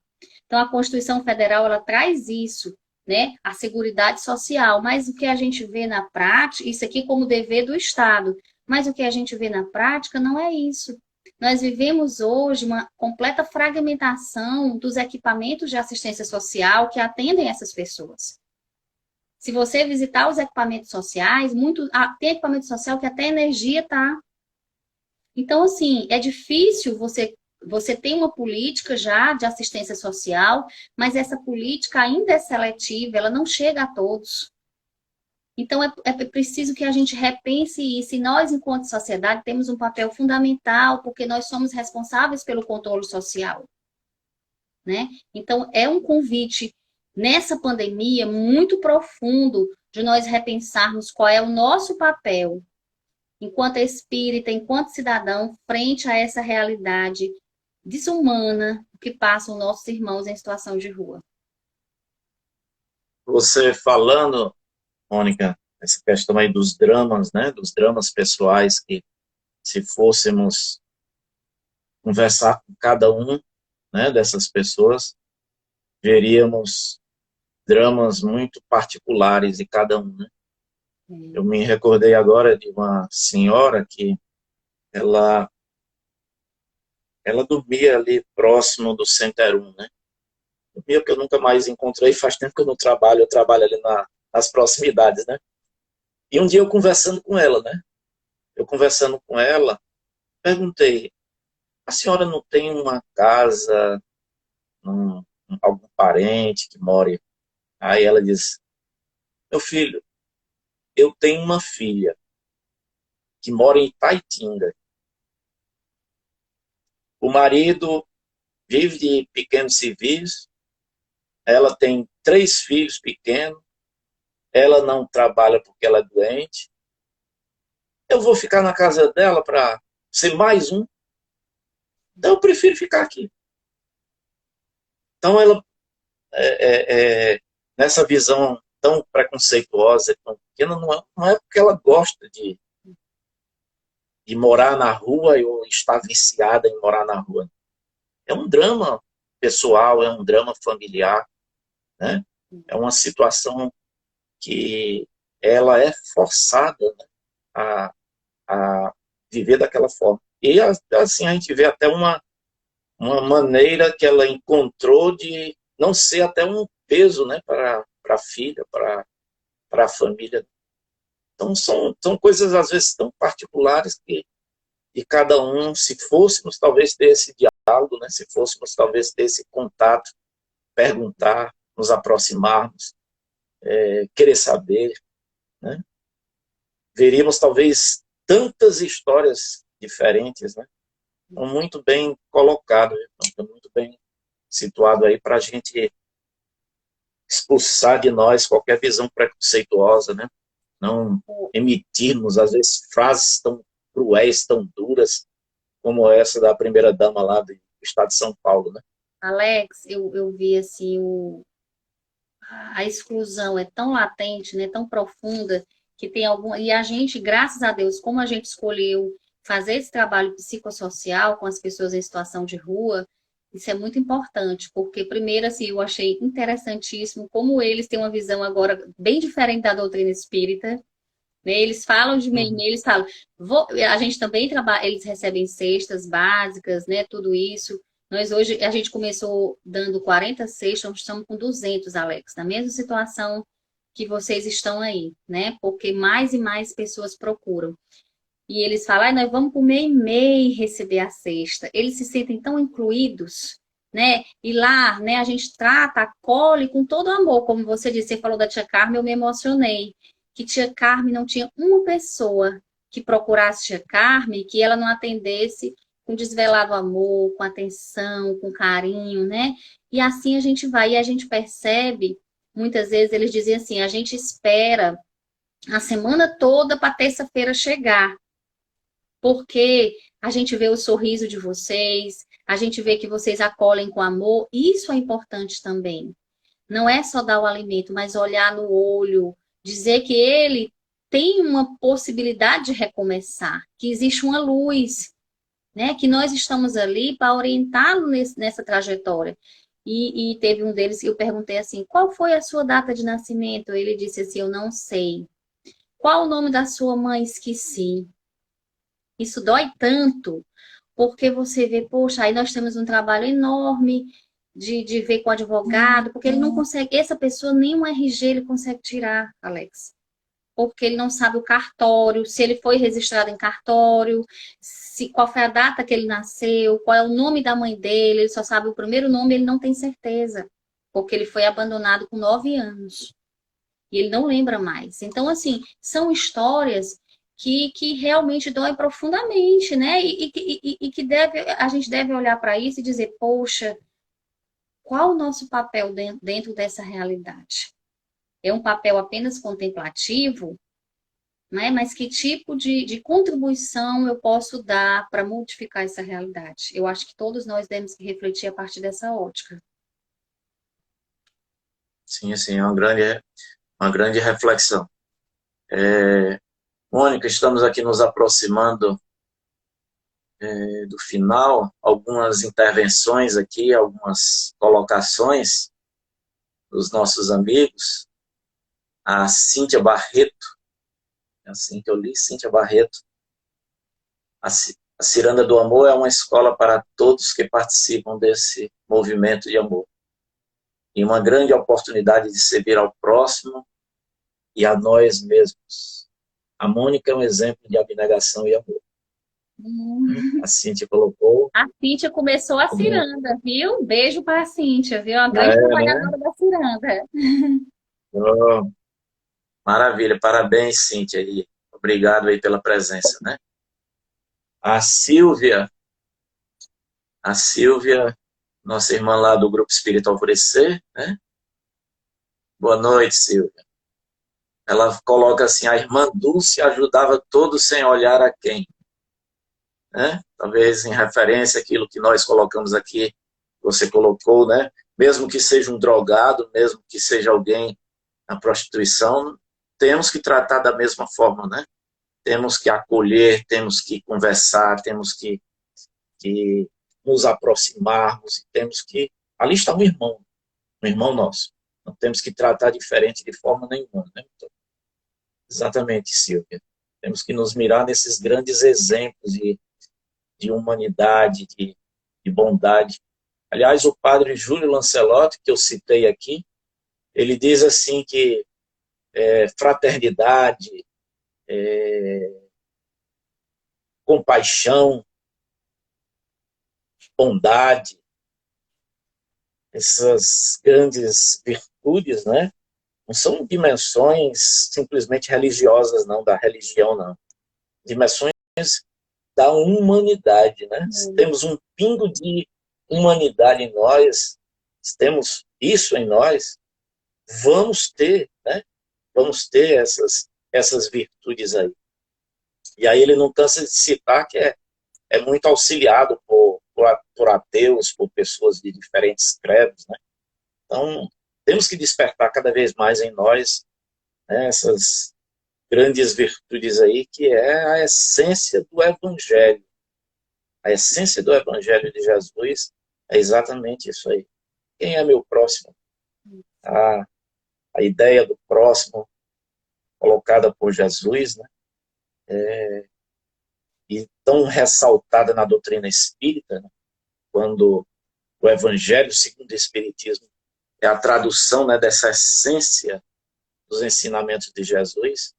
Speaker 2: Então, a Constituição Federal, ela traz isso, né? A Seguridade Social, mas o que a gente vê na prática, isso aqui como dever do Estado, mas o que a gente vê na prática não é isso. Nós vivemos hoje uma completa fragmentação dos equipamentos de assistência social que atendem essas pessoas. Se você visitar os equipamentos sociais, tem equipamento social que até energia tá. Então, assim, é difícil você tem uma política já de assistência social, mas essa política ainda é seletiva, ela não chega a todos. Então, é preciso que a gente repense isso. E nós, enquanto sociedade, temos um papel fundamental, porque nós somos responsáveis pelo controle social, né? Então, é um convite nessa pandemia muito profundo de nós repensarmos qual é o nosso papel enquanto espírita, enquanto cidadão, frente a essa realidade desumana que passam nossos irmãos em situação de rua.
Speaker 1: Você falando, Mônica, essa questão aí dos dramas, né? Dos dramas pessoais que, se fôssemos conversar com cada um, né, dessas pessoas, veríamos dramas muito particulares de cada um, né? Eu me recordei agora de uma senhora que ela ela dormia ali próximo do Center 1, né? Dormia que eu nunca mais encontrei, faz tempo que eu não trabalho, eu trabalho ali nas proximidades, né? E um dia eu conversando com ela, né? Eu conversando com ela, perguntei, a senhora não tem uma casa, algum parente que more? Aí ela disse, meu filho, eu tenho uma filha que mora em Itaitinga. O marido vive de pequenos serviços, ela tem 3 filhos pequenos, ela não trabalha porque ela é doente. Eu vou ficar na casa dela para ser mais um, então eu prefiro ficar aqui. Então ela, nessa visão tão preconceituosa, tão pequena, não é porque ela gosta de morar na rua ou está viciada em morar na rua. É um drama pessoal, é um drama familiar, né? É uma situação que ela é forçada, né, a viver daquela forma. E assim a gente vê até uma maneira que ela encontrou de não ser até um peso, né, para a filha, para a família. Então são coisas às vezes tão particulares que e cada um, se fôssemos talvez ter esse diálogo, né, se fôssemos talvez ter esse contato, perguntar, nos aproximarmos, querer saber, né, veríamos talvez tantas histórias diferentes, né, muito bem colocado, muito bem situado aí para a gente expulsar de nós qualquer visão preconceituosa, né, não emitirmos às vezes frases tão cruéis, tão duras, como essa da primeira-dama lá do estado de São Paulo, né?
Speaker 2: Alex, eu vi assim, a exclusão é tão latente, né, tão profunda, que tem algum. E a gente, graças a Deus, como a gente escolheu fazer esse trabalho psicossocial com as pessoas em situação de rua, isso é muito importante, porque, primeiro, assim, eu achei interessantíssimo como eles têm uma visão agora bem diferente da doutrina espírita, né? Eles falam de mim, eles falam, a gente também trabalha, eles recebem cestas básicas, né? Tudo isso. Nós hoje, a gente começou dando 40 cestas, estamos com 200, Alex, na mesma situação que vocês estão aí, né? Porque mais e mais pessoas procuram. E eles falam, nós vamos por meio e meio receber a cesta. Eles se sentem tão incluídos, né? E lá, né, a gente trata, acolhe com todo amor, como você disse, você falou da tia Carmen, eu me emocionei, que tia Carmen não tinha uma pessoa que procurasse tia Carmen, que ela não atendesse com desvelado amor, com atenção, com carinho, né? E assim a gente vai, e a gente percebe, muitas vezes eles dizem assim, a gente espera a semana toda para terça-feira chegar, porque a gente vê o sorriso de vocês, a gente vê que vocês acolhem com amor, isso é importante também. Não é só dar o alimento, mas olhar no olho, dizer que ele tem uma possibilidade de recomeçar, que existe uma luz, né? Que nós estamos ali para orientá-lo nessa trajetória. E teve um deles que eu perguntei assim: qual foi a sua data de nascimento? Ele disse assim: eu não sei. Qual o nome da sua mãe? Esqueci. Isso dói tanto, porque você vê, poxa, aí nós temos um trabalho enorme de ver com o advogado, porque ele não consegue, essa pessoa nem um RG ele consegue tirar, Alex. Porque ele não sabe o cartório, se ele foi registrado em cartório, se qual foi a data que ele nasceu, qual é o nome da mãe dele, ele só sabe o primeiro nome, ele não tem certeza, porque ele foi abandonado com 9 anos e ele não lembra mais. Então, assim, são histórias que realmente doem profundamente, né? E que a gente deve olhar para isso e dizer, poxa, qual o nosso papel dentro dessa realidade? É um papel apenas contemplativo, né? Mas que tipo de contribuição eu posso dar para modificar essa realidade? Eu acho que todos nós temos que refletir a partir dessa ótica.
Speaker 1: Sim, assim, é uma grande reflexão. Mônica, estamos aqui nos aproximando do final, algumas intervenções aqui, algumas colocações dos nossos amigos. A Cíntia Barreto, assim que eu li, Cíntia Barreto, a Ciranda do Amor é uma escola para todos que participam desse movimento de amor. E uma grande oportunidade de servir ao próximo e a nós mesmos. A Mônica é um exemplo de abnegação e amor. A Cíntia colocou.
Speaker 2: A Cíntia começou a
Speaker 1: Como,
Speaker 2: ciranda, viu? Beijo para a Cíntia, viu? A grande
Speaker 1: né?
Speaker 2: trabalhadora da ciranda.
Speaker 1: Oh, maravilha, parabéns, Cíntia. E obrigado aí pela presença, né? A Silvia, nossa irmã lá do Grupo Espírita Alvorecer, né? Boa noite, Silvia. Ela coloca assim, a irmã Dulce ajudava todos sem olhar a quem, né? Talvez em referência àquilo que nós colocamos aqui, você colocou, né? Mesmo que seja um drogado, mesmo que seja alguém na prostituição, temos que tratar da mesma forma, né? Temos que acolher, temos que conversar, temos que nos aproximarmos, temos que... Ali está um irmão nosso. Não temos que tratar diferente de forma nenhuma, né? Então, exatamente, Silvia. Temos que nos mirar nesses grandes exemplos de humanidade, de bondade. Aliás, o padre Júlio Lancelotti, que eu citei aqui, ele diz assim que fraternidade, compaixão, bondade, essas grandes virtudes, né? Não são dimensões simplesmente religiosas, não, da religião, não. Dimensões da humanidade, né? Se temos um pingo de humanidade em nós, se temos isso em nós, vamos ter, né? Vamos ter essas virtudes aí. E aí ele não cansa de citar que é muito auxiliado por ateus, por pessoas de diferentes credos, né? Então, temos que despertar cada vez mais em nós, né, essas grandes virtudes aí, que é a essência do Evangelho. A essência do Evangelho de Jesus é exatamente isso aí. Quem é meu próximo? A, a ideia do próximo colocada por Jesus, né? E tão ressaltada na doutrina espírita, né? Quando o Evangelho segundo o Espiritismo é a tradução, né, dessa essência dos ensinamentos de Jesus,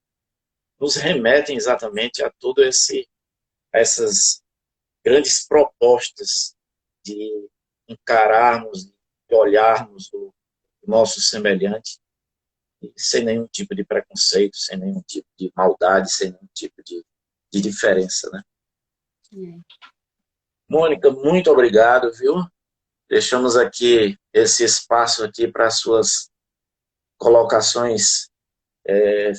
Speaker 1: nos remetem exatamente a a essas grandes propostas de encararmos e olharmos o nosso semelhante sem nenhum tipo de preconceito, sem nenhum tipo de maldade, sem nenhum tipo de diferença, né? Mônica, muito obrigado, viu? Deixamos aqui esse espaço aqui para as suas colocações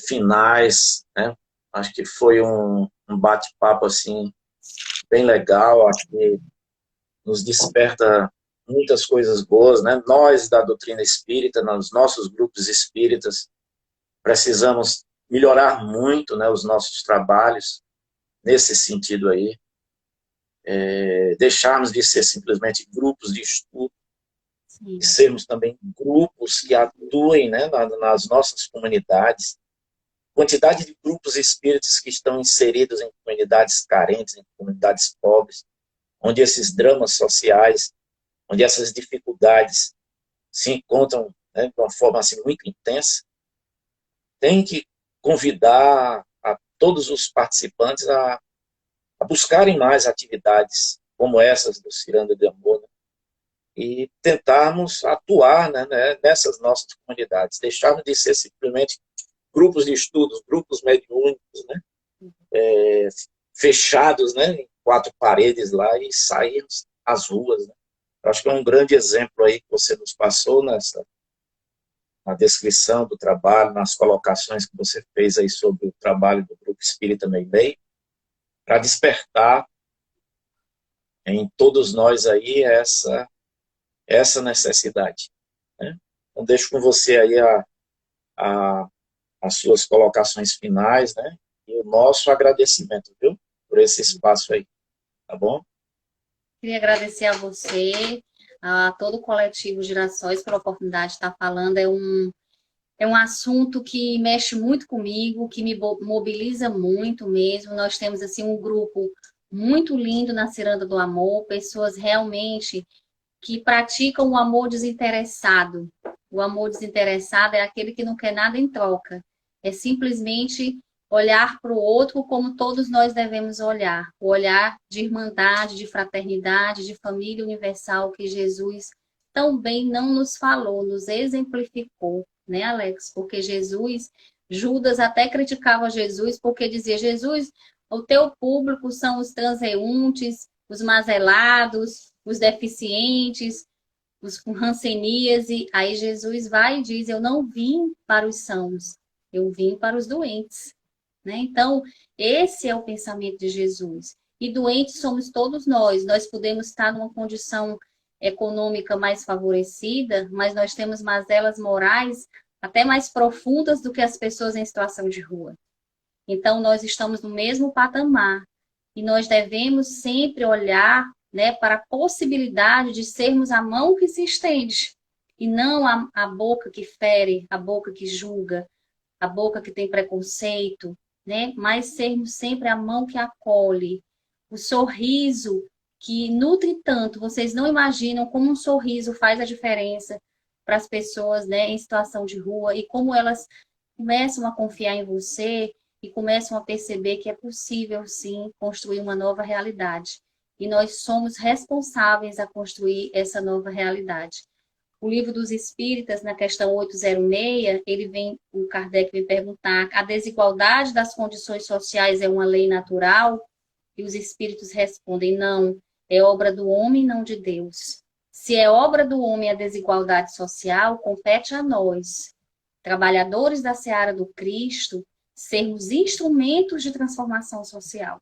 Speaker 1: finais, né? Acho que foi um bate-papo assim bem legal, acho que nos desperta muitas coisas boas, né? Nós da doutrina espírita, nos nossos grupos espíritas, precisamos melhorar muito, né, os nossos trabalhos nesse sentido aí, deixarmos de ser simplesmente grupos de estudo,
Speaker 2: Sim.
Speaker 1: e sermos também grupos que atuem, né, nas nossas comunidades. Quantidade de grupos espíritas que estão inseridos em comunidades carentes, em comunidades pobres, onde esses dramas sociais, onde essas dificuldades se encontram, né, de uma forma assim, muito intensa, tem que convidar a todos os participantes a buscarem mais atividades como essas do Ciranda de Amor, né, e tentarmos atuar, né, nessas nossas comunidades, deixarmos de ser simplesmente grupos de estudos, grupos mediúnicos, né, fechados, né, em quatro paredes lá e sairmos às ruas. Né. Eu acho que é um grande exemplo aí que você nos passou na descrição do trabalho, nas colocações que você fez aí sobre o trabalho do Grupo Espírita Meimei, para despertar em todos nós aí essa necessidade. Né. Então, deixo com você aí a, as suas colocações finais, né, e o nosso agradecimento, viu, por esse espaço aí, tá bom?
Speaker 2: Queria agradecer a você, a todo o coletivo Girassóis pela oportunidade de estar falando. É um assunto que mexe muito comigo, que me mobiliza muito mesmo. Nós temos assim um grupo muito lindo na Ciranda do Amor, pessoas realmente que praticam o amor desinteressado. O amor desinteressado é aquele que não quer nada em troca. É simplesmente olhar para o outro como todos nós devemos olhar. O olhar de irmandade, de fraternidade, de família universal que Jesus também não nos falou, nos exemplificou, né, Alex? Porque Jesus, Judas até criticava Jesus porque dizia: Jesus, o teu público são os transeuntes, os mazelados, os deficientes, os com hanseníase. Aí Jesus vai e diz: eu não vim para os sãos, eu vim para os doentes. Né? Então, esse é o pensamento de Jesus. E doentes somos todos nós. Nós podemos estar numa condição econômica mais favorecida, mas nós temos mazelas morais até mais profundas do que as pessoas em situação de rua. Então, nós estamos no mesmo patamar. E nós devemos sempre olhar, né, para a possibilidade de sermos a mão que se estende, e não a boca que fere, a boca que julga, a boca que tem preconceito, né? Mas sermos sempre a mão que acolhe, o sorriso que nutre tanto. Vocês não imaginam como um sorriso faz a diferença para as pessoas, né, em situação de rua, e como elas começam a confiar em você e começam a perceber que é possível, sim, construir uma nova realidade. E nós somos responsáveis a construir essa nova realidade. O Livro dos Espíritas, na questão 806, o Kardec vem perguntar: a desigualdade das condições sociais é uma lei natural? E os espíritos respondem: não, é obra do homem, não de Deus. Se é obra do homem a desigualdade social, compete a nós, trabalhadores da seara do Cristo, sermos instrumentos de transformação social.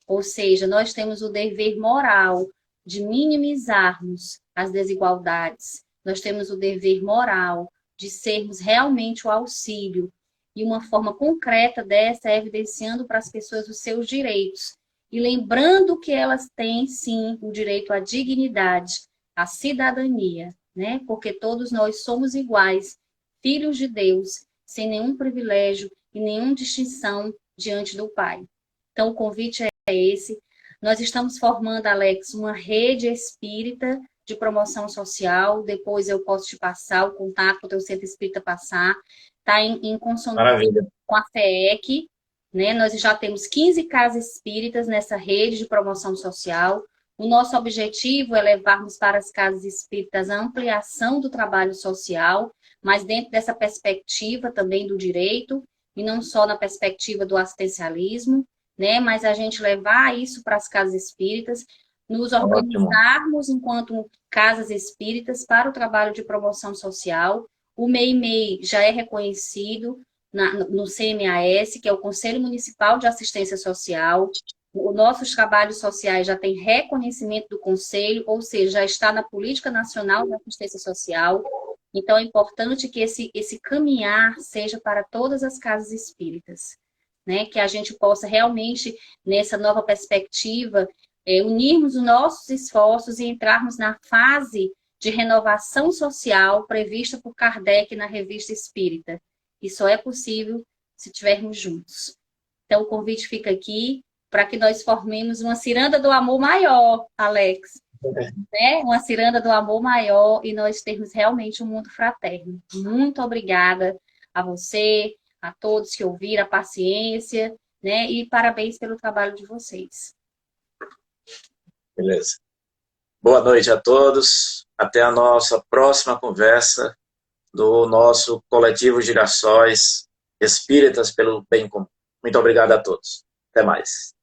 Speaker 2: Ou seja, nós temos o dever moral de minimizarmos as desigualdades. Nós temos o dever moral de sermos realmente o auxílio. E uma forma concreta dessa é evidenciando para as pessoas os seus direitos. E lembrando que elas têm, sim, o direito à dignidade, à cidadania, né? Porque todos nós somos iguais, filhos de Deus, sem nenhum privilégio e nenhuma distinção diante do Pai. Então, o convite é esse. Nós estamos formando, Alex, uma rede espírita de promoção social. Depois eu posso te passar o contato para o teu centro espírita passar. Está em consonância com a FEEC, né? Nós já temos 15 casas espíritas nessa rede de promoção social. O nosso objetivo é levarmos para as casas espíritas a ampliação do trabalho social, mas dentro dessa perspectiva também do direito, e não só na perspectiva do assistencialismo, né? Mas a gente levar isso para as casas espíritas, nos
Speaker 1: Ótimo.
Speaker 2: organizarmos enquanto casas espíritas para o trabalho de promoção social. O MEI-MEI já é reconhecido no CMAS, que é o Conselho Municipal de Assistência Social. Os nossos trabalhos sociais já têm reconhecimento do Conselho, ou seja, já está na Política Nacional de Assistência Social. Então, é importante que esse caminhar seja para todas as casas espíritas, né? Que a gente possa realmente, nessa nova perspectiva, unirmos os nossos esforços e entrarmos na fase de renovação social prevista por Kardec na Revista Espírita. E só é possível se estivermos juntos. Então, o convite fica aqui para que nós formemos uma ciranda do amor maior, Alex. Né? Uma ciranda do amor maior e nós termos realmente um mundo fraterno. Muito obrigada a você, a todos que ouviram, a paciência, né? E parabéns pelo trabalho de vocês.
Speaker 1: Beleza. Boa noite a todos. Até a nossa próxima conversa do nosso coletivo Girassóis Espíritas pelo Bem Comum. Muito obrigado a todos. Até mais.